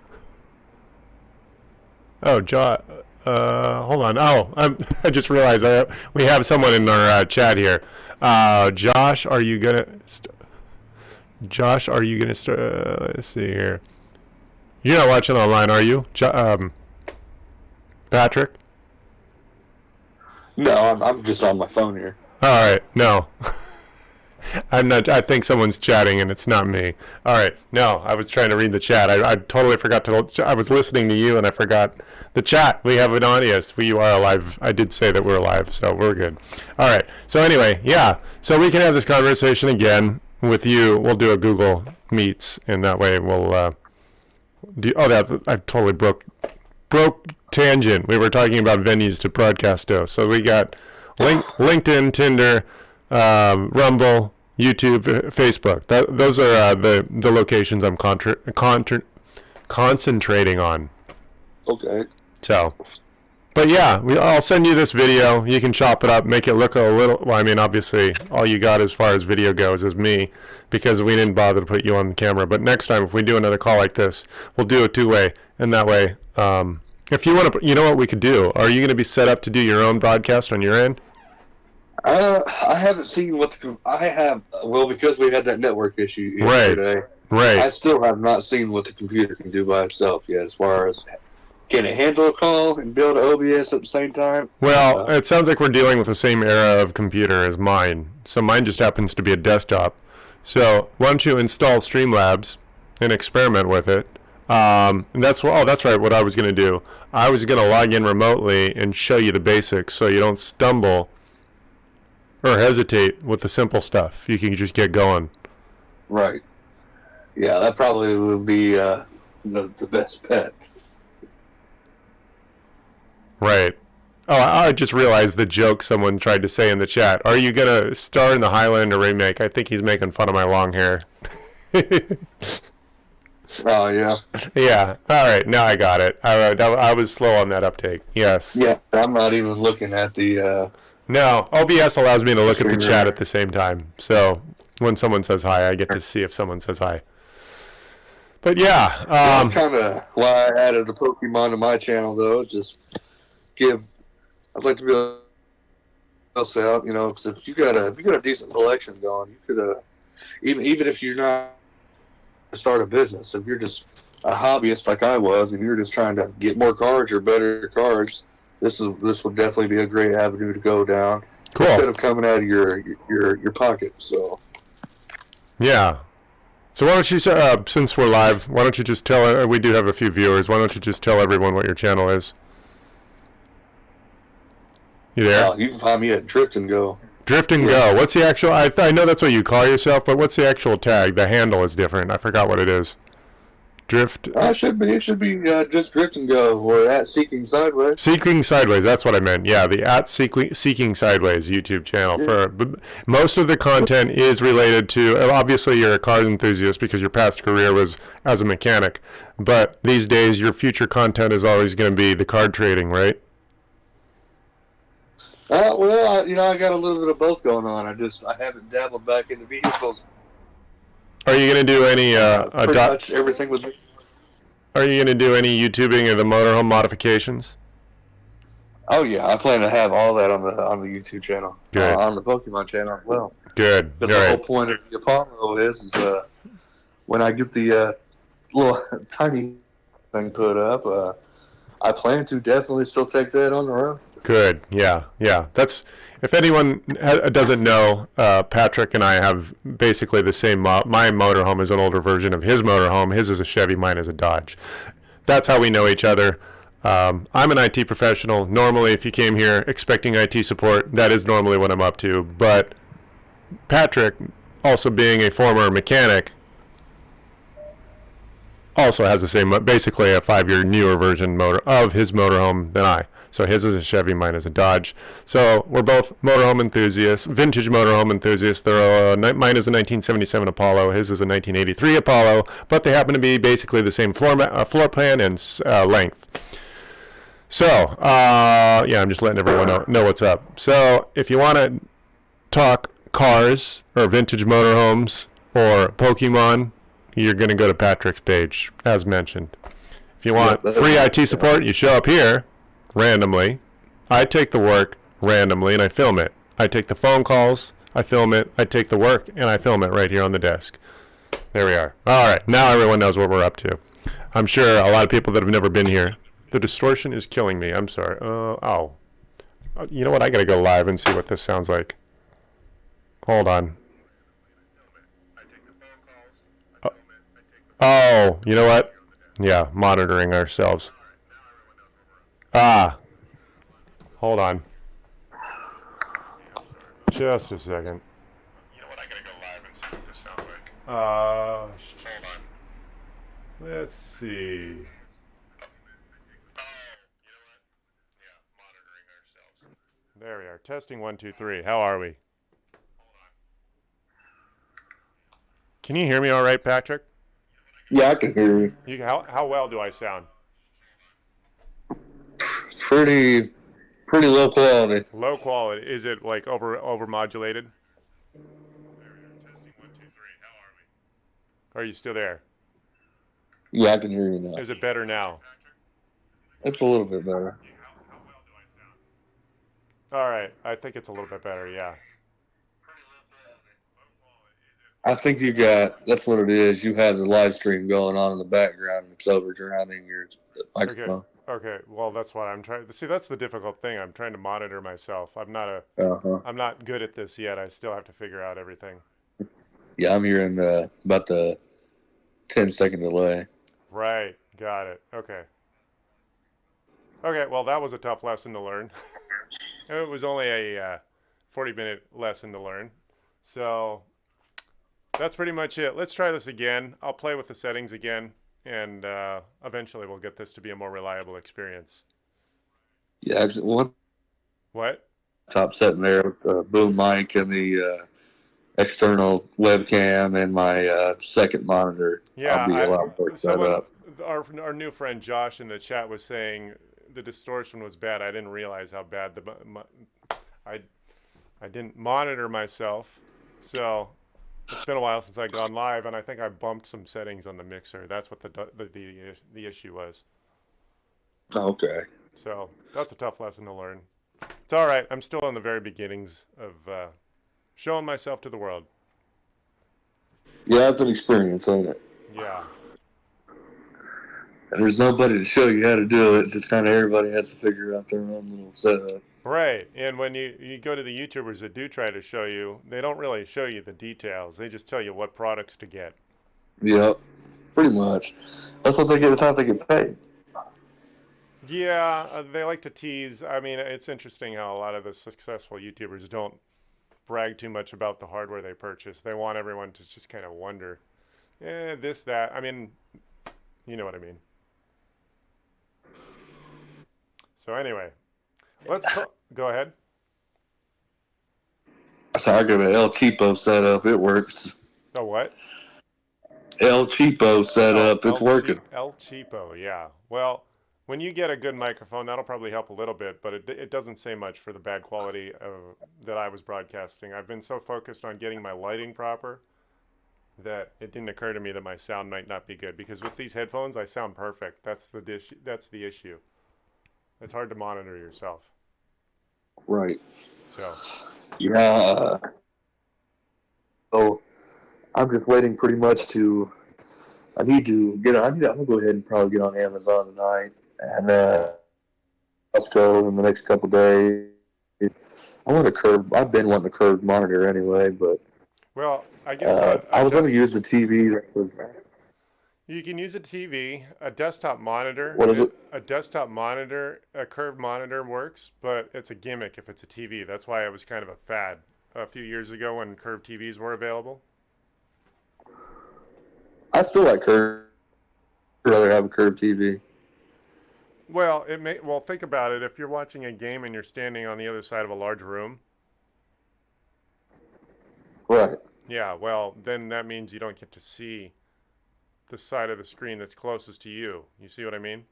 Oh, Josh. Hold on. Oh, I just realized we have someone in our chat here. Josh, are you gonna? Let's see here. You're not watching online, are you, Patrick? no, I'm just on my phone here. All right. No, I'm not. I think someone's chatting, and it's not me. All right. No, I was trying to read the chat. I totally forgot to. I was listening to you, and I forgot the chat. We have an audience. We are live. I did say that we're live, so we're good. All right. So anyway, yeah. So we can have this conversation again with you. We'll do a Google Meets, and that way we'll do. Oh, I totally broke tangent. We were talking about venues to broadcast to. So we got LinkedIn, Tinder, Rumble, YouTube, Facebook. Those are the locations I'm concentrating on. Okay. So, but yeah, I'll send you this video. You can chop it up, make it look a little. Well, I mean, obviously, all you got as far as video goes is me, because we didn't bother to put you on the camera. But next time, if we do another call like this, we'll do it two-way, and that way, if you want to, you know what we could do? Are you going to be set up to do your own broadcast on your end? I haven't seen because we had that network issue yesterday. Right. I still have not seen what the computer can do by itself yet, as far as can it handle a call and build OBS at the same time? Well, it sounds like we're dealing with the same era of computer as mine. So mine just happens to be a desktop. So why don't you install Streamlabs and experiment with it? And that's what. Oh, that's right. What I was going to do. I was going to log in remotely and show you the basics, so you don't stumble or hesitate with the simple stuff. You can just get going. Right. Yeah, that probably would be the best bet. Right. Oh, I just realized the joke someone tried to say in the chat. Are you going to star in the Highlander remake? I think he's making fun of my long hair. Oh, yeah. Yeah. All right. Now I got it. I was slow on that uptake. Yes. Yeah, I'm not even looking at the... No. OBS allows me to look at the chat at the same time. So when someone says hi, I get to see if someone says hi. But yeah. That's kind of why I added the Pokemon to my channel, though. Just I'd like to be able to say out, because if you got a decent collection going, you could, even if you're not start a business, if you're just a hobbyist like I was, and you're just trying to get more cards or better cards, this would definitely be a great avenue to go down. Cool. Instead of coming out of your pocket. So yeah. So why don't you, since we're live, why don't you just tell? We do have a few viewers. Why don't you just tell everyone what your channel is? You there? you can find me at Drift and Go. Drift and Go. What's the actual? I know that's what you call yourself, but what's the actual tag? The handle is different. I forgot what it is. Drift. It should be just Drift and Go or at Seeking Sideways. Seeking Sideways. That's what I meant. Yeah, the at Seeking Sideways YouTube channel. Yeah. Most of the content is related to. Obviously, you're a car enthusiast because your past career was as a mechanic, but these days your future content is always going to be the card trading, right? I got a little bit of both going on. I haven't dabbled back into vehicles. Are you going to do any pretty much everything with me? Are you going to do any YouTubing of the motorhome modifications? Oh yeah, I plan to have all that on the YouTube channel. Good. On the Pokemon channel as well. Good. But the whole point of the Apollo is when I get the little tiny thing put up, I plan to definitely still take that on the road. Good. Yeah. That's, if anyone doesn't know, Patrick and I have basically the same. My motorhome is an older version of his motorhome. His is a Chevy. Mine is a Dodge. That's how we know each other. I'm an IT professional. Normally, if you came here expecting IT support, that is normally what I'm up to. But Patrick, also being a former mechanic, also has the same, basically a 5-year newer version of his motorhome than I. So his is a Chevy, mine is a Dodge. So we're both motorhome enthusiasts, vintage motorhome enthusiasts. Mine is a 1977 Apollo, his is a 1983 Apollo, but they happen to be basically the same floor plan and length. So, I'm just letting everyone know what's up. So if you want to talk cars or vintage motorhomes or Pokemon, you're going to go to Patrick's page, as mentioned. If you want free IT support, you show up here randomly. I take the work randomly and I film it. I take the phone calls, I film it. I take the work and I film it right here on the desk. There we are. All right, now everyone knows what we're up to. I'm sure a lot of people that have never been here. The distortion is killing me. I'm sorry. You know what? I got to go live and see what this sounds like. Hold on. Oh, you know what? Yeah, monitoring ourselves. Hold on. Just a second. You know what? I gotta go live and see what this sounds like. Hold on. Let's see. You know what? Yeah, monitoring ourselves. There we are. Testing 1, 2, 3. How are we? Hold on. Can you hear me all right, Patrick? Yeah, I can hear you. How well do I sound? Pretty low quality. Low quality. Is it like over modulated? Testing 1, 2, 3. How are we? Are you still there? Yeah, I can hear you now. Is it better now? It's a little bit better. How well do I sound? All right. I think it's a little bit better, yeah. I think that's what it is. You have the live stream going on in the background and it's over drowning your microphone. Okay. Well, that's what I'm trying to see. That's the difficult thing. I'm trying to monitor myself. I'm not I'm not good at this yet. I still have to figure out everything. Yeah, I'm hearing about the 10-second delay. Right. Got it. Okay. Okay. Well, that was a tough lesson to learn. It was only a 40-minute lesson to learn. So that's pretty much it. Let's try this again. I'll play with the settings again, and eventually we'll get this to be a more reliable experience. Yeah, actually, one What? top setting there with the boom mic and the external webcam and my second monitor. I'll Yeah, be a lot more set someone, up. our new friend Josh in the chat was saying the distortion was bad. I didn't realize how bad I I didn't monitor myself, so it's been a while since I've gone live, and I think I bumped some settings on the mixer. That's what the issue was. Okay. So that's a tough lesson to learn. It's all right. I'm still in the very beginnings of showing myself to the world. Yeah, it's an experience, ain't it? Yeah. And there's nobody to show you how to do it. It's just kind of everybody has to figure out their own little setup. Right. And when you go to the YouTubers that do try to show you, they don't really show you the details. They just tell you what products to get. Yep, pretty much. That's what they get. That's how they get paid. Yeah, they like to tease. I mean, it's interesting how a lot of the successful YouTubers don't brag too much about the hardware they purchase. They want everyone to just kind of wonder, this, that. I mean, you know what I mean. So anyway, go ahead. So I got an El Cheapo setup. It works. Oh, what? El Cheapo setup. It's working. El Cheapo, yeah. Well, when you get a good microphone, that'll probably help a little bit, but it doesn't say much for the bad quality that I was broadcasting. I've been so focused on getting my lighting proper that it didn't occur to me that my sound might not be good, because with these headphones, I sound perfect. That's the issue. It's hard to monitor yourself. Right. So. Yeah. So I'm just waiting pretty much to. I'm gonna go ahead and probably get on Amazon tonight and Costco in the next couple days. I want a curved. I've been wanting a curved monitor anyway, but well, I guess I was going to use the TV. You can use a TV, a desktop monitor. What is it? A desktop monitor, a curved monitor works, but it's a gimmick if it's a TV. That's why it was kind of a fad a few years ago when curved TVs were available. I still like curved. I'd rather have a curved TV. Well, think about it. If you're watching a game and you're standing on the other side of a large room. Right. Yeah, well, then that means you don't get to see the side of the screen that's closest to you. You see what I mean?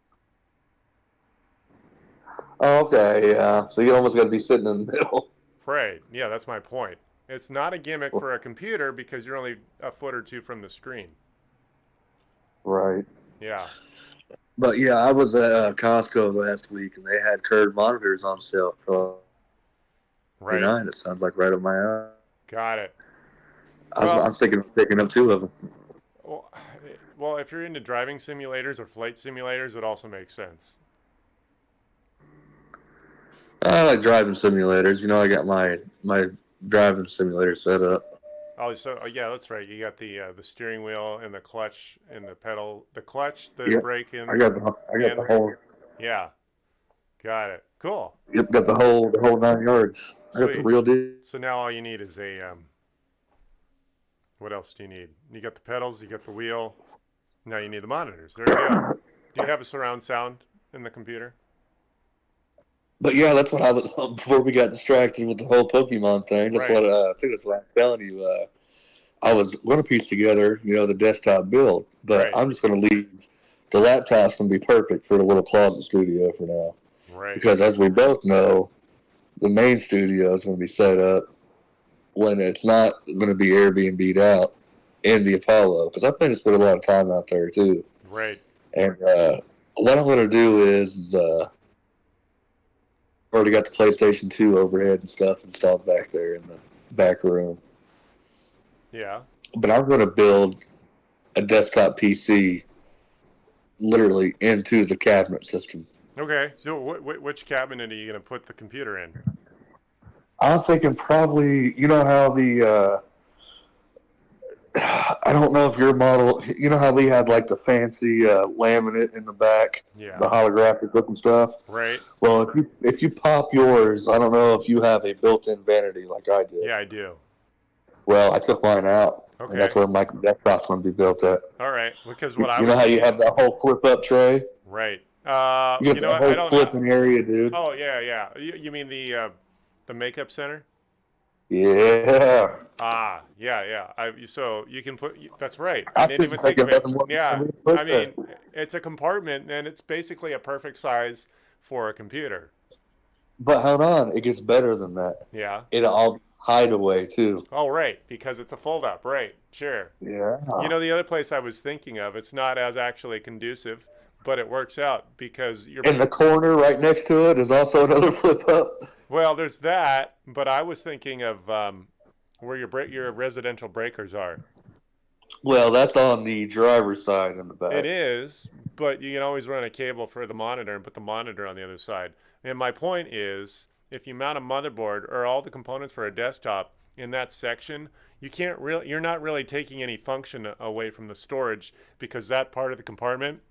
Okay, yeah. So you almost got to be sitting in the middle. Right. Yeah, that's my point. It's not a gimmick for a computer because you're only a foot or two from the screen. Right. Yeah. But yeah, I was at Costco last week and they had curved monitors on sale for right. $9. It sounds like right up my alley. Got it. I was thinking of picking up two of them. Well, if you're into driving simulators or flight simulators, it also makes sense. I like driving simulators. You know, I got my driving simulator set up. Oh, so yeah, that's right. You got the steering wheel and the clutch and the pedal, the clutch, the brake, and I got the whole. Yeah, got it. Cool. Yep, got the whole 9 yards. I got the real deal. So now all you need is a. What else do you need? You got the pedals, you got the wheel. Now you need the monitors. There you go. Do you have a surround sound in the computer? But yeah, that's what I was before we got distracted with the whole Pokemon thing. That's what I think that's what I'm telling you. I was going to piece together, the desktop build, but I'm just going to leave the laptop's going to be perfect for the little closet studio for now. Right. Because as we both know, the main studio is going to be set up when it's not going to be Airbnb'd out in the Apollo. Because I plan to spend a lot of time out there too. Right. And what I'm going to do is already got the PlayStation 2 overhead and stuff installed back there in the back room. Yeah. But I'm going to build a desktop PC literally into the cabinet system. Okay. So which cabinet are you going to put the computer in? I'm thinking probably, how I don't know if your model, you know how we had like the fancy laminate in the back, Yeah. the holographic looking stuff. Right. Well, if you pop yours, I don't know if you have a built-in vanity like I did. Yeah, I do. Well, I took mine out, and Okay. that's where my desktop's going to be built at. All right. Because what I You know was how you thinking. have that whole flip-up tray? Right. You You get know that what? I whole don't have. flipping area, dude. Oh yeah, yeah. You mean the makeup center? Yeah. Ah, yeah, yeah. So you can put. That's right. I I didn't couldn't even think think of of it. nothing more Yeah. than I put there. mean, it's a compartment, and it's basically a perfect size for a computer. But hold on, it gets better than that. Yeah. It'll all hideaway too. Oh, right. Because it's a fold up. Right. Sure. Yeah. You know, the other place I was thinking of, it's not as actually conducive, but it works out because you're. In the corner right next to it is also another flip up. Well, there's that, but I was thinking of where your residential breakers are. Well, that's on the driver's side in the It back. is, but you can always run a cable for the monitor and put the monitor on the other side. And my point is, if you mount a motherboard or all the components for a desktop in that section, you're not really taking any function away from the storage because that part of the compartment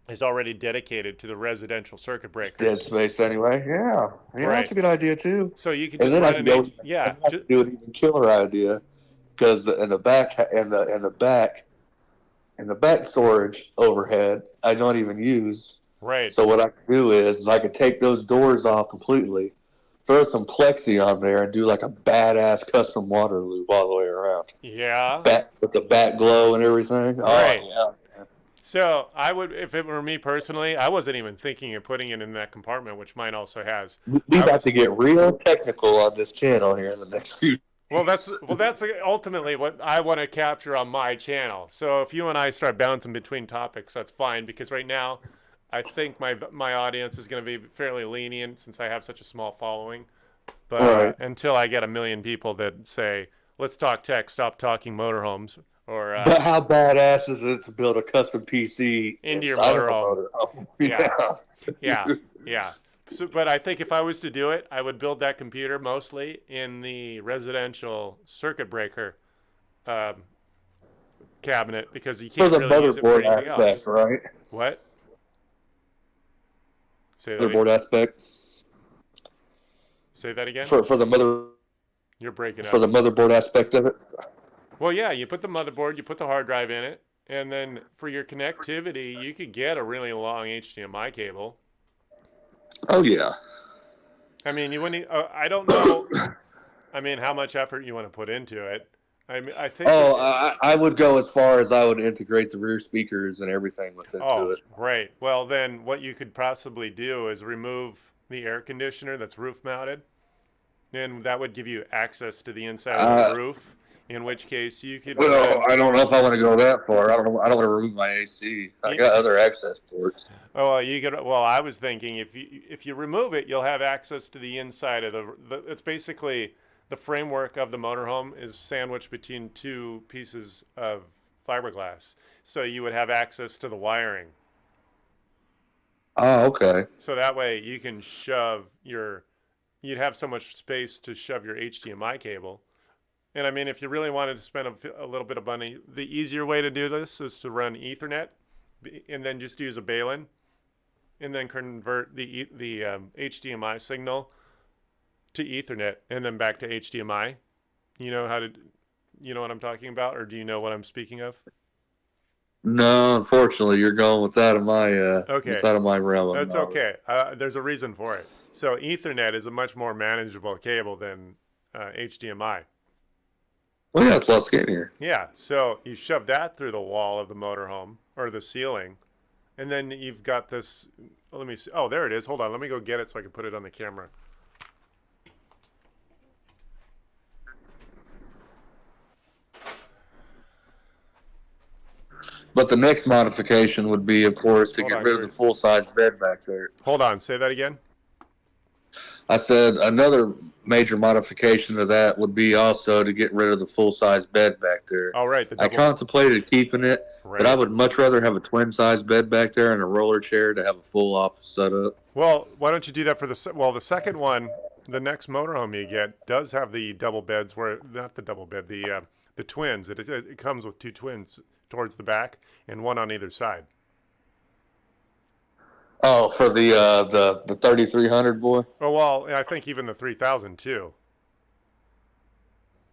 is already dedicated to the residential circuit Dead breakers. space anyway. Yeah. Yeah, that's Right. a good idea too. So you could And just then I run can an go H. Yeah. and I can do an even killer idea because in the back storage overhead I don't even use. Right. So what I can do is I could take those doors off completely, throw some plexi on there, and do like a badass custom water loop all the way around. Yeah. Back with the back glow and everything. Right. Oh yeah. So I would, if it were me personally, I wasn't even thinking of putting it in that compartment, which mine also has. We I about was, to get real technical on this channel here in the next few. that's ultimately what I want to capture on my channel. So if you and I start bouncing between topics, that's fine because right now, I think my audience is going to be fairly lenient since I have such a small following. But All right. until I get a million people that say, "Let's talk tech, stop talking motorhomes," or But how badass is it to build a custom PC into your inside of a motorhome. motorhome? Yeah. Yeah. Yeah, yeah. So, but I think if I was to do it, I would build that computer mostly in the residential circuit breaker um, cabinet because you For can't the really use it for motherboard anything aspect, else. right? What? Say that. Motherboard aspect Say that again. for the mother You're breaking for up. the motherboard aspect of it. Well, yeah. You put the motherboard, you put the hard drive in it, and then for your connectivity, you could get a really long HDMI cable. Oh yeah. I mean, you wouldn't. I don't know. I mean, how much effort you want to put into it. I mean, I think. Oh, I would go as far as I would integrate the rear speakers and everything within Oh, it. great. Well, then what you could possibly do is remove the air conditioner that's roof mounted, and that would give you access to the inside of the roof. In which case, you could. Well, I don't know if I want to go that far. I don't know. I don't want to remove my AC. I got other access ports. Oh, well, you could. Well, I was thinking if you remove it, you'll have access to the inside of the. It's basically the framework of the motorhome is sandwiched between two pieces of fiberglass, so you would have access to the wiring. Oh, okay. So that way you can you'd have so much space to shove your HDMI cable. And I mean, if you really wanted to spend a little bit of money, the easier way to do this is to run Ethernet and then just use a Balun and then convert the HDMI signal to Ethernet and then back to HDMI. You know you know what I'm talking about, or do you know what I'm speaking of? No, unfortunately, you're going with that of my Okay. it's out of my realm. That's okay. There's a reason for it. So Ethernet is a much more manageable cable than HDMI. Well, yeah, it's less skinnier. Yeah, so you shove that through the wall of the motorhome or the ceiling, and then you've got this. Let me see. Oh, there it is. Hold on. Let me go get it so I can put it on the camera. But the next modification would be, of course, to Hold get on, rid of Kurt. the full-size bed back there. Hold on. Say that again. I said another major modification to that would be also to get rid of the full-size bed back there. Oh, right. I contemplated keeping it, Right. but I would much rather have a twin-size bed back there and a roller chair to have a full office setup. Well, why don't you do that for the second one? the next motorhome you get does have the double beds, where not the double bed, the twins. It comes with two twins towards the back and one on either side. Oh, for the 3300 boy. Oh well, I think even the 3000 too.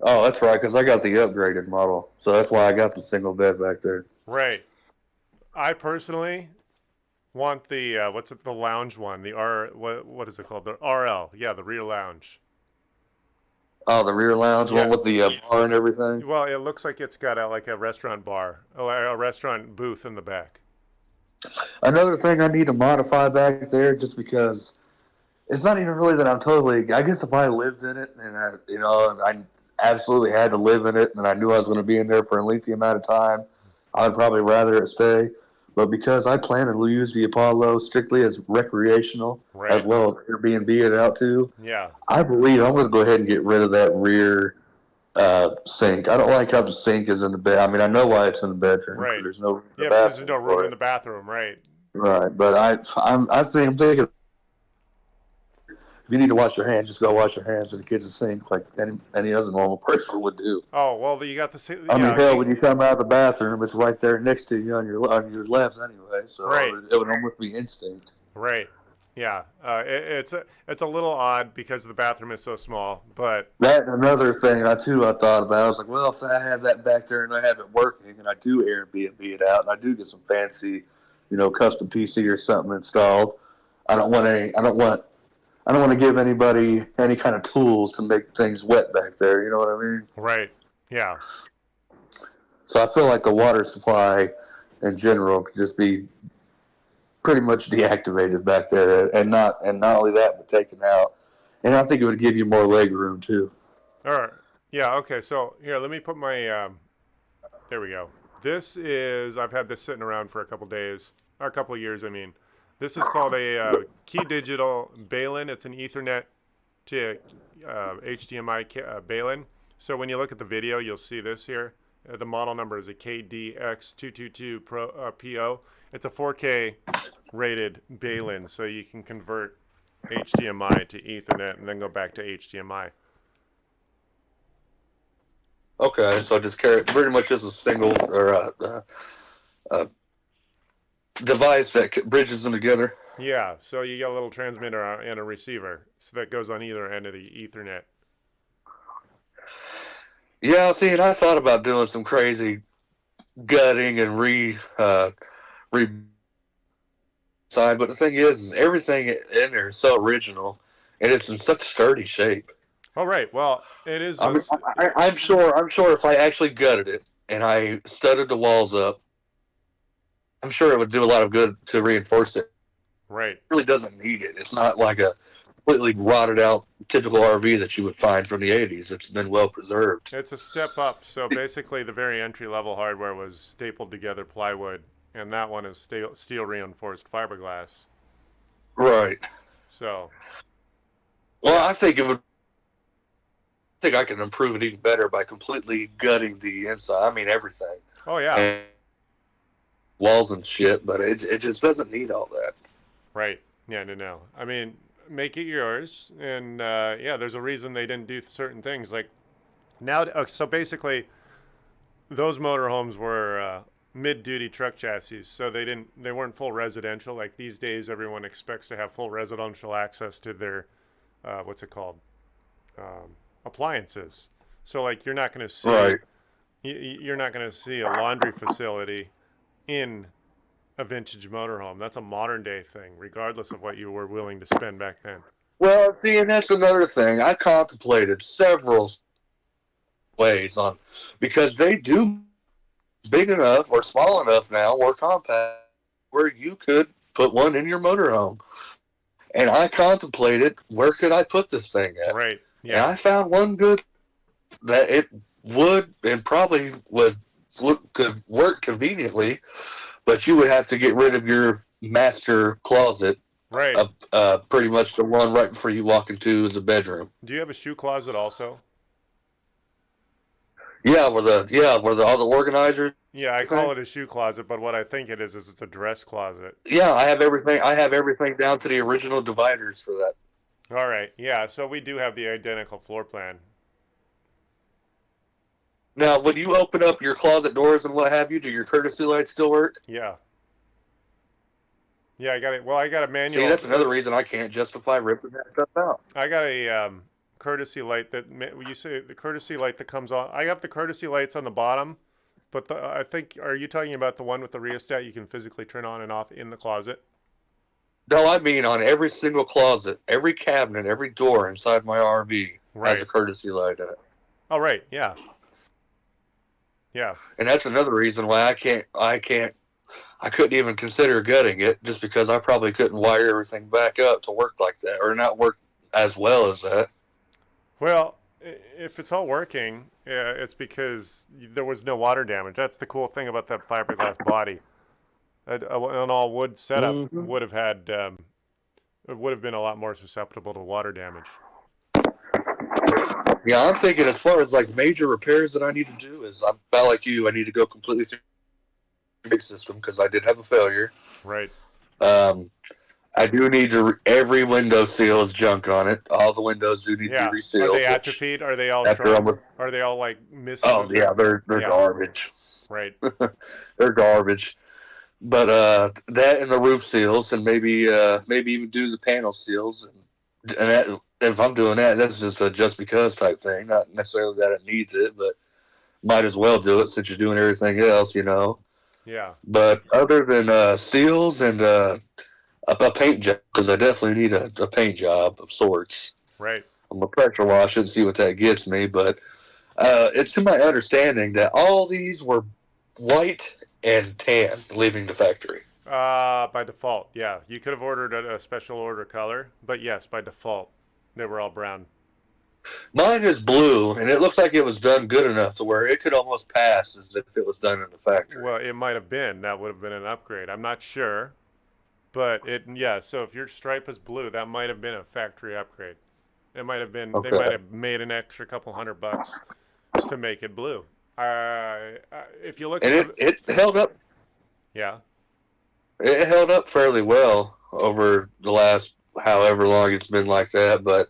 Oh, that's right, because I got the upgraded model, so that's why I got the single bed back there. Right. I personally want the what's it, the lounge one, the R, what is it called, the RL, yeah, the rear lounge. Oh, the rear lounge Yeah. one with the bar and everything. Well, it looks like it's got like a restaurant bar, a restaurant booth in the back. Another thing I need to modify back there, just because it's not even really that I'm totally. I guess if I lived in it and I absolutely had to live in it, and I knew I was going to be in there for a lengthy amount of time, I would probably rather it stay. But because I plan to use the Apollo strictly as recreational, Right. as well as Airbnb it out too, Yeah. I believe I'm going to go ahead and get rid of that rear sink. I don't like how the sink is in the bed. I mean, I know why it's in the bedroom. Right. There's no room in the Yeah, because there's bathroom no room for in it. the bathroom, right? Right, but I'm thinking if you need to wash your hands, just go wash your hands in the kitchen sink like any other normal person would do. Oh well, you got the I mean, yeah, hell, when you come out of the bathroom, it's right there next to you on your left anyway. So Right. it would almost be instinct. right. Yeah, it's a little odd because the bathroom is so small, but That and another thing I thought about. I was like, well, if I have that back there and I have it working, and I do Airbnb it out, and I do get some fancy, custom PC or something installed, I don't want to give anybody any kind of tools to make things wet back there. You know what I mean? right. Yeah. So I feel like the water supply in general could just be pretty much deactivated back there, and not only that, but taken out. And I think it would give you more leg room too. All right. Yeah. Okay. So here, let me put my. There we go. This is. I've had this sitting around for a couple days, or a couple years. I mean, this is called a Key Digital Balun. It's an Ethernet to HDMI Balun. So when you look at the video, you'll see this here. The model number is a KDX222 Pro PO. It's a 4K rated Balun, so you can convert HDMI to Ethernet and then go back to HDMI. Okay, so just carry pretty much just a single or a device that bridges them together. Yeah, so you get a little transmitter and a receiver, so that goes on either end of the Ethernet. Yeah, see, and I thought about doing some crazy gutting and re side, but the thing is everything in there is so original, and it's in such sturdy shape. Oh, right. Well, it is. I mean, I'm sure if I actually gutted it and I studded the walls up, I'm sure it would do a lot of good to reinforce it. Right. It really doesn't need it. It's not like a completely rotted out typical RV that you would find from the 80s. It's been well preserved. It's a step up. So basically, the very entry level hardware was stapled together plywood, and that one is steel reinforced fiberglass. Right. So. Well, yeah. I think I can improve it even better by completely gutting the inside. I mean, everything. Oh yeah. And walls and shit, but it just doesn't need all that. Right. Yeah. No. I mean, make it yours, and yeah, there's a reason they didn't do certain things. Like now, so basically, those motorhomes were mid-duty truck chassis, so they weren't full residential. Like these days, everyone expects to have full residential access to their what's it called, appliances. So like you're not going to see right. you're not going to see a laundry facility in a vintage motorhome. That's a modern day thing, regardless of what you were willing to spend back then. Well, see, and that's another thing. I contemplated several ways on, because they do big enough or small enough now or compact where you could put one in your motorhome. And I contemplated, where could I put this thing at? Right. Yeah. And I found one good that it would and probably could work conveniently, but you would have to get rid of your master closet. Right. Pretty much the one right before you walk into the bedroom. Do you have a shoe closet also? Yeah, where all the organizers. Yeah, I call it a shoe closet, but what I think it is it's a dress closet. Yeah, I have everything. I have everything down to the original dividers for that. All right. Yeah. So we do have the identical floor plan. Now, when you open up your closet doors and what have you, do your courtesy lights still work? Yeah. Yeah. I got it. Well, I got a See, manual. that's another reason I can't justify ripping that stuff out. I got a courtesy light that you say the courtesy light that comes on. I have the courtesy lights on the bottom, but I think are you talking about the one with the rheostat you can physically turn on and off in the closet? No, I mean on every single closet, every cabinet, every door inside my RV has a Right. courtesy light in it. Oh, right. Yeah. Yeah. And that's another reason why I couldn't even consider gutting it, just because I probably couldn't wire everything back up to work like that, or not work as well as that. Well, if it's all working, yeah, it's because there was no water damage. That's the cool thing about that fiberglass body. An all wood setup Mm-hmm. would have had it would have been a lot more susceptible to water damage. Yeah, I'm thinking as far as like major repairs that I need to do is I'm about like you. I need to go completely through the big system because I did have a failure. Right. Um, I do need to every window seal is junk on it. All the windows do need to Yeah. be Are resealed. they atrophied? Are they all After shrunk? almost, Are they all like missing? oh yeah, they're Yeah. garbage. Right. They're garbage. But that and the roof seals, and maybe even do the panel seals, and that, if I'm doing that, that's just a just because type thing. Not necessarily that it needs it, but might as well do it since you're doing everything else, you know. Yeah. But other than seals and a paint job, because I definitely need a paint job of sorts. Right. I'm gonna pressure wash it and see what that gets me. But it's to my understanding that all these were white and tan leaving the factory. By default, yeah. You could have ordered a special order color, but yes, by default, they were all brown. Mine is blue, and it looks like it was done good enough to where it could almost pass as if it was done in the factory. Well, it might have been. That would have been an upgrade. I'm not sure, but yeah. So if your stripe is blue, that might have been a factory upgrade. It might have been. They might Okay. have made an extra couple $100 to make it blue. If you look And at the it held up. yeah, It held up fairly well over the last however long it's been like that. But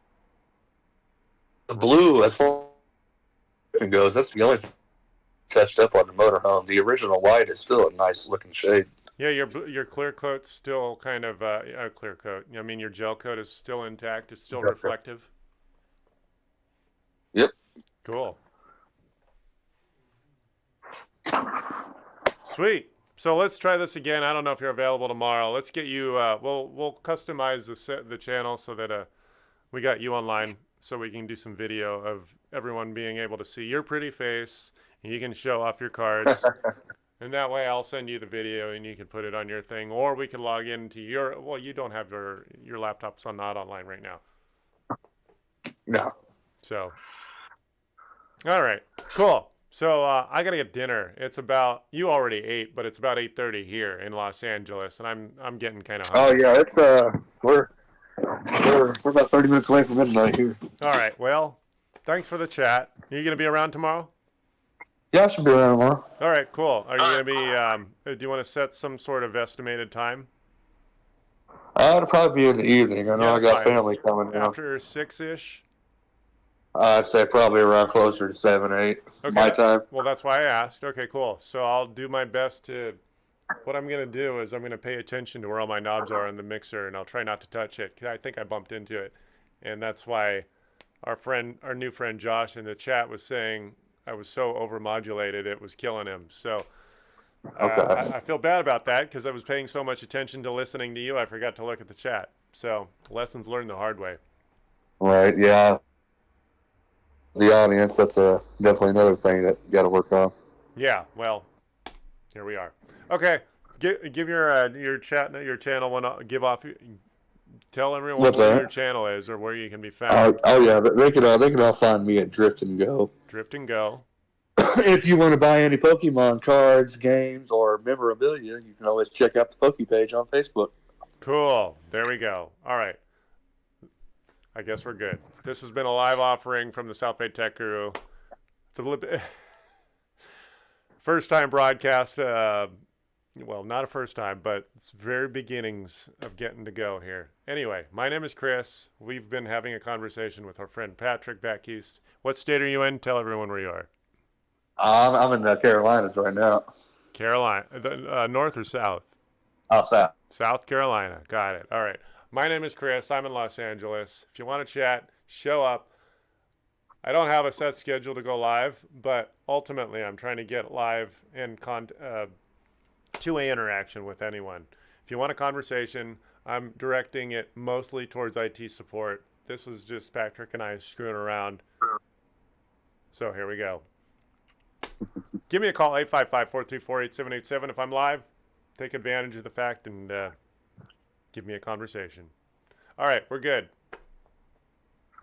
the blue, as far as it goes, that's the only thing touched up on the motorhome. The original white is still a nice looking shade. yeah, your clear coat's still kind of clear coat. I mean, your gel coat is still intact. It's still reflective. Yep. Cool. Sweet. So let's try this again. I don't know if you're available tomorrow. Let's get you. We'll customize the channel so that we got you online so we can do some video of everyone being able to see your pretty face and you can show off your cards. And that way I'll send you the video and you can put it on your thing, or we can log into your. Well, you don't have your laptop's not online right now. No. So. All right. Cool. So I gotta get dinner. It's about you already ate, but it's about 8:30 here in Los Angeles, and I'm getting kind of Oh hungry. yeah, it's we're about 30 minutes away from midnight here. All right. Well, thanks for the chat. Are you gonna be around tomorrow? Yeah, I should be around tomorrow. All right. Cool. Are you gonna be? Do you want to set some sort of estimated time? It'll probably be in the evening. I know Yeah, I that's got fine. family coming down. After 6-ish. I'd say probably around closer to 7, 8 Okay. my time. Well, that's why I asked. Okay. Cool. So I'll do my best to. What I'm gonna do is I'm gonna pay attention to where all my knobs are in the mixer, and I'll try not to touch it because I think I bumped into it, and that's why our new friend Josh in the chat was saying I was so overmodulated it was killing him. So Okay. I feel bad about that because I was paying so much attention to listening to you, I forgot to look at the chat. So lessons learned the hard way. Right. Yeah. The audience. That's definitely another thing that you got to work on. Yeah. Well, here we are. Okay. Give your channel one. Tell everyone What's what that? your channel is or where you can be found. Oh yeah, they can all find me at Drift and Go. Drift and Go. If you want to buy any Pokemon cards, games, or memorabilia, you can always check out the Poke page on Facebook. Cool. There we go. All right. I guess we're good. This has been a live offering from the South Bay Tech Guru. It's a little bit first time broadcast. Well, not a first time, but it's very beginnings of getting to go here. Anyway, my name is Chris. We've been having a conversation with our friend Patrick back east. What state are you in? Tell everyone where you are. I'm in the Carolinas right now. Carolina, north or south? Oh, south. South Carolina. Got it. All right. My name is Chris. I'm in Los Angeles. If you want to chat, show up. I don't have a set schedule to go live, but ultimately I'm trying to get live and two-way interaction with anyone. If you want a conversation, I'm directing it mostly towards IT support. This was just Patrick and I screwing around. So here we go. Give me a call, 855-434-8787. If I'm live, take advantage of the fact and give me a conversation. All right, we're good.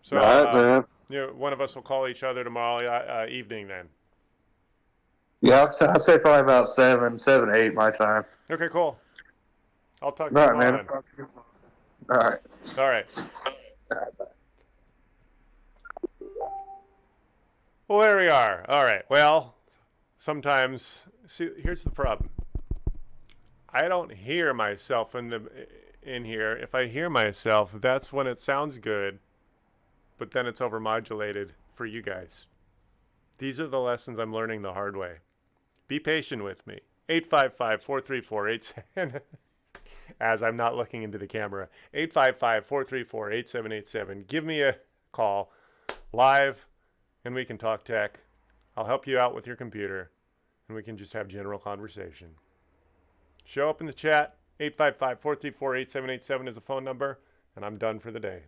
So All right, man. one of us will call each other tomorrow evening then. Yeah, I'd say probably about 7, 8 my time. Okay, cool. I'll talk to All you right, tomorrow man. All right. then. All right. Well, there we are. All right. Well, sometimes, see, here's the problem. I don't hear myself in here. If I hear myself, that's when it sounds good, but then it's overmodulated for you guys. These are the lessons I'm learning the hard way. Be patient with me. 855-434-87. As I'm not looking into the camera. 855-434-8787. Give me a call live and we can talk tech. I'll help you out with your computer and we can just have general conversation. Show up in the chat. 855-434-8787 is the phone number, and I'm done for the day.